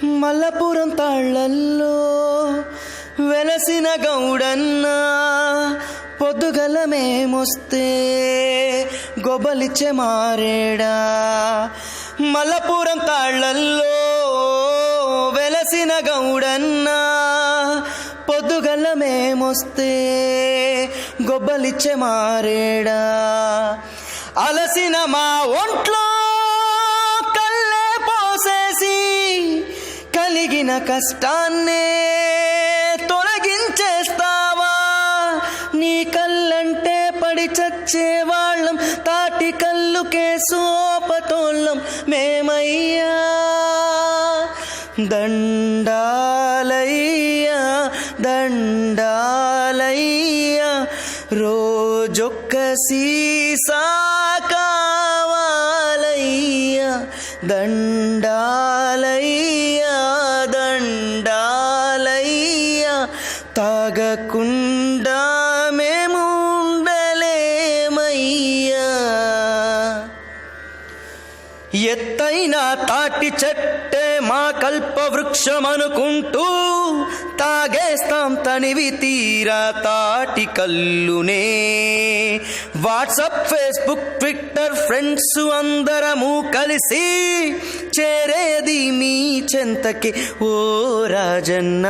మల్లపురం తాళ్లల్లో వెలసిన గౌడన్న పొద్దుగల మేమొస్తే గొబలిచ్చే మారేడా. మల్లపురం తాళ్లల్లో వెలసిన గౌడన్న పొద్దుగల మేమొస్తే గొబ్బలిచ్చే మారేడా. అలసిన మా ఒంట్లో కల్లే పోసేసి కలిగిన కష్టాన్నే తొలగించేస్తావా. నీ కళ్ళంటే పడి చచ్చేవాళ్ళం, తాటి కళ్ళుకే సోపతోళ్ళం మేమయ్యా. దండాలయ్యా దండాలయ్యా, రోజొక్క సీసా కావాలయ్యా. దండాలయ్యా దండాలయ్యా, తాగకుండా మేము ఉండలేమయ్యా. ఎత్తైన తాటి చెట్టే మా కల్ప వృక్షమనుకుంటూ తాగేస్తాం తనివి తీరా తాటి కల్లునే. వాట్సాప్, ఫేస్బుక్, ట్విట్టర్ ఫ్రెండ్స్ అందరము కలిసి చేరేది మీ చెంతకి ఓ రాజన్న.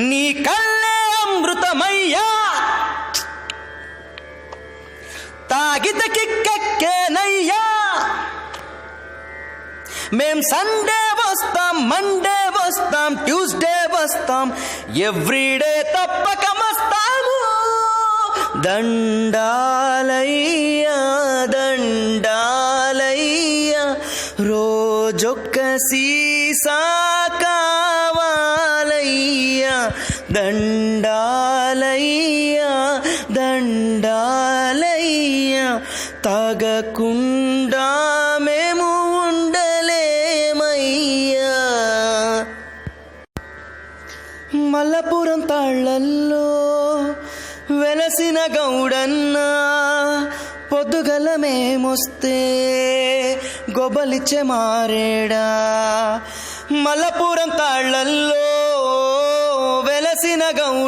నీ కళ్ళే అమృతమయ్యా, తాగిత కిక్కెక్కేనయ్యా. మేం సండే వస్తాం, మండే వస్తాం, ట్యూస్డే వస్తాం, ఎవ్రీడే తప్పక వస్తాము. దండాలయ్యా దండాలయ్యా, రోజొక్క సీసా కావాలయ్యా. దండాలయ్యా దండాలయ్యా, తాగకుండా మేము ఉండలేమయ్యా. మల్లపురం తాళ్లల్లో వెలసిన గౌడన్న పొద్దుగల మేమొస్తే గొబలిచ్చే మారేడా. మల్లపురం తాళ్లల్లో వెలసిన గౌడ